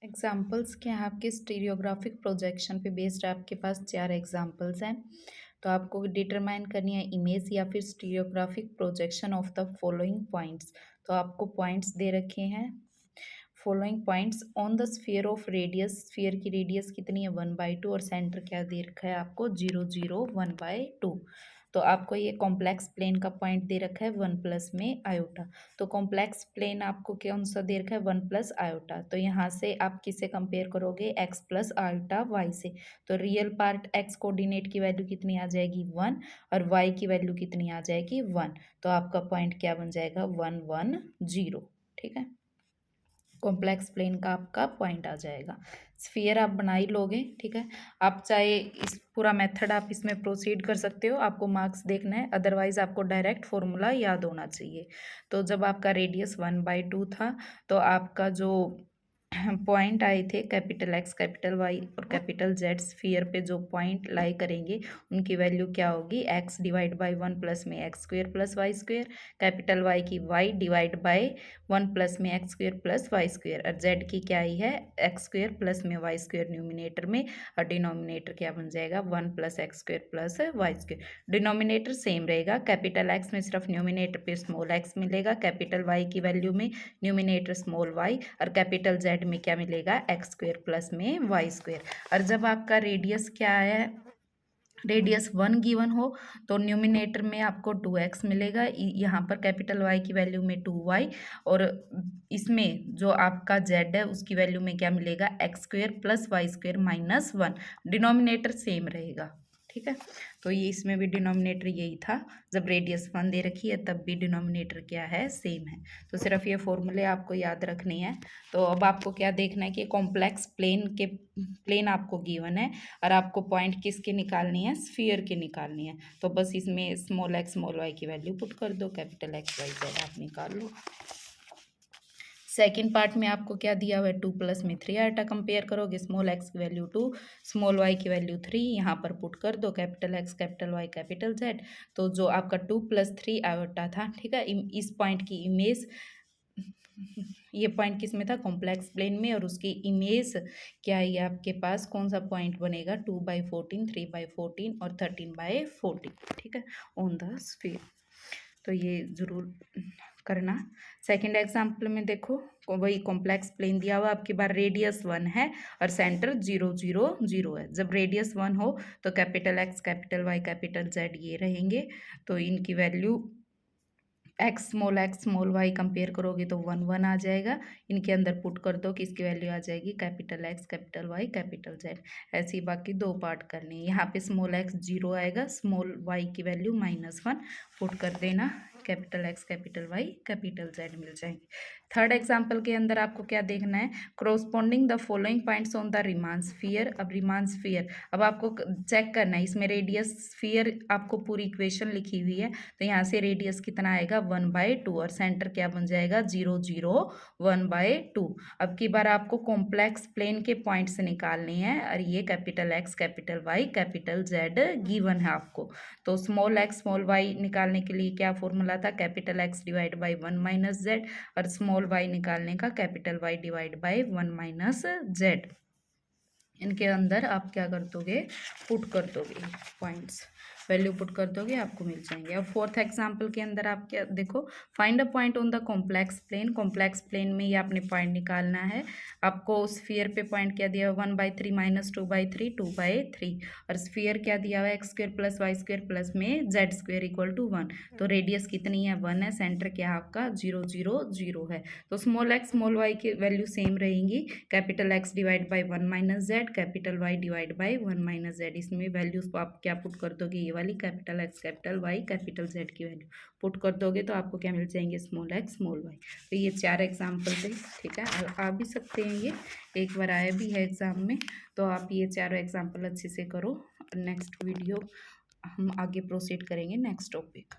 Examples क्या है आपके स्टीरियोग्राफिक प्रोजेक्शन पे बेस्ड आपके पास 4 एग्जाम्पल्स हैं। तो आपको डिटरमाइन करनी है इमेज या फिर stereographic projection of the following points. तो आपको पॉइंट्स दे रखे हैं। Following points on the sphere of radius, sphere की रेडियस कितनी है 1/2 और सेंटर क्या दे रखा है आपको 0 0 1/2। तो आपको ये कॉम्प्लेक्स प्लेन का पॉइंट दे रखा है 1 प्लस में आयोटा। तो कॉम्प्लेक्स प्लेन आपको कौन सा दे रखा है 1 प्लस आयोटा। तो यहाँ से आप किससे कंपेयर करोगे x प्लस आयोटा वाई से। तो रियल पार्ट x कोऑर्डिनेट की वैल्यू कितनी आ जाएगी 1 और y की वैल्यू कितनी आ जाएगी 1। तो आपका पॉइंट क्या बन जाएगा 1 1 0। ठीक है, कॉम्प्लेक्स प्लेन का आपका पॉइंट आ जाएगा। स्फीयर आप बना ही लोगे। ठीक है, आप चाहे इस पूरा मेथड आप इसमें प्रोसीड कर सकते हो, आपको मार्क्स देखना है, अदरवाइज आपको डायरेक्ट फॉर्मूला याद होना चाहिए। तो जब आपका रेडियस 1/2 था तो आपका जो पॉइंट आए थे कैपिटल एक्स कैपिटल वाई और कैपिटल जेड स्फीयर पे जो पॉइंट लाई करेंगे उनकी वैल्यू क्या होगी x डिवाइड बाई 1 प्लस में x square plus y square, capital y की y डिवाइड बाई 1 प्लस में x square plus y square और जेड की क्या ही है एक्स स्क्वेयर प्लस में वाई स्क्वेयर न्यूमिनेटर में और डिनोमिनेटर क्या बन जाएगा 1 plus x square plus y square. Denominator same रहेगा, कैपिटल एक्स में सिर्फ न्यूमिनेटर पे स्मॉल एक्स मिलेगा, कैपिटल वाई की वैल्यू में न्यूमिनेटर स्मॉल वाई और कैपिटल जेड में क्या मिलेगा एक्स स्क्वेयर प्लस में वाई स्क्वेयर। और जब आपका रेडियस क्या है रेडियस 1 गिवन हो तो न्यूमिनेटर में आपको 2x मिलेगा, यहाँ पर कैपिटल y की वैल्यू में 2y और इसमें जो आपका z है उसकी वैल्यू में क्या मिलेगा x square plus y square minus 1। Denominator same रहेगा। ठीक है, तो ये इसमें भी डिनोमिनेटर यही था, जब रेडियस 1 दे रखी है तब भी डिनोमिनेटर क्या है सेम है। तो सिर्फ ये फॉर्मूले आपको याद रखने हैं। तो अब आपको क्या देखना है कि कॉम्प्लेक्स प्लेन आपको गिवन है और आपको पॉइंट किसके निकालनी है स्फीयर के निकालनी है। तो बस इसमें स्मॉल एक्स स्मॉल वाई की वैल्यू पुट कर दो, कैपिटल एक्स वाई जेड आप निकाल लो। सेकेंड पार्ट में आपको क्या दिया हुआ है 2 प्लस में 3 आयोटा कंपेयर करोगे, स्मॉल एक्स की वैल्यू 2 स्मॉल वाई की वैल्यू 3 यहाँ पर पुट कर दो, capital x capital Y capital z. तो जो आपका 2 प्लस 3 आयोटा था, ठीक है, इस पॉइंट की इमेज ये पॉइंट किस में था कॉम्प्लेक्स प्लेन में और उसकी इमेज क्या है आपके पास कौन सा पॉइंट बनेगा 2/14 3/14 और 13/14। ठीक है, ऑन द स्फीयर। तो ये जरूर करना। सेकंड एग्जाम्पल में देखो वही कॉम्प्लेक्स प्लेन दिया हुआ, आपकी बार रेडियस 1 है और सेंटर 0 0 0 है। जब रेडियस 1 हो तो capital x capital Y capital z ये रहेंगे, तो इनकी value x small y compare करोगे तो 1 1 आ जाएगा, इनके अंदर पुट कर दो कि इसकी वैल्यू आ जाएगी capital x capital Y capital z. ऐसे ही बाकी दो पार्ट करने हैं, यहाँ पे स्मॉल एक्स 0 आएगा, स्मॉल वाई की वैल्यू -1 पुट कर देना, capital x capital Y capital Z मिल जाएंगे। थर्ड एग्जाम्पल के अंदर आपको क्या देखना है corresponding the following points on the Riemann sphere. अब रिमान स्फीयर अब आपको चेक करना है, इसमें रेडियस स्फीयर आपको पूरी इक्वेशन लिखी हुई है, तो यहाँ से रेडियस कितना आएगा 1/2 और सेंटर क्या बन जाएगा 0 0 1/2। अब की बार आपको कॉम्प्लेक्स प्लेन के पॉइंट्स निकालने हैं और ये capital x capital Y capital z given है आपको। तो स्मॉल एक्स स्मॉल वाई निकालने के लिए क्या फॉर्मूला था capital x divide by 1 minus z और स्मॉल वाई निकालने का capital y divide by 1 minus z. इनके अंदर आप क्या कर दोगे पुट कर दोगे पॉइंट्स, वैल्यू पुट कर दोगे आपको मिल जाएंगे। अब फोर्थ एग्जांपल के अंदर आप क्या देखो find a point on the complex plane. Complex plane में ये आपने पॉइंट निकालना है, आपको स्फीयर पे पॉइंट क्या दिया 1/3 माइनस 2/3 2/3 और स्फीयर क्या दिया हुआ है x square plus y square plus में जेड स्क्वेयर इक्वल टू 1। तो रेडियस कितनी है 1 है, सेंटर क्या आपका 0 0 0 है। तो स्मॉल एक्स स्मॉल वाई की वैल्यू सेम रहेंगी, capital x divide by 1 minus z capital y divide by 1 minus z. इसमें वैल्यूज आप क्या पुट कर दोगे ये वाली capital x capital Y capital z की वैल्यू पुट कर दोगे तो आपको क्या मिल जाएंगे स्मॉल एक्स स्मॉल वाई। तो ये 4 एग्जाम्पल थे। ठीक है, आ भी सकते हैं, ये एक बार आया भी है एग्जाम में, तो आप ये चारों एग्जाम्पल अच्छे से करो। नेक्स्ट वीडियो हम आगे प्रोसीड करेंगे नेक्स्ट टॉपिक।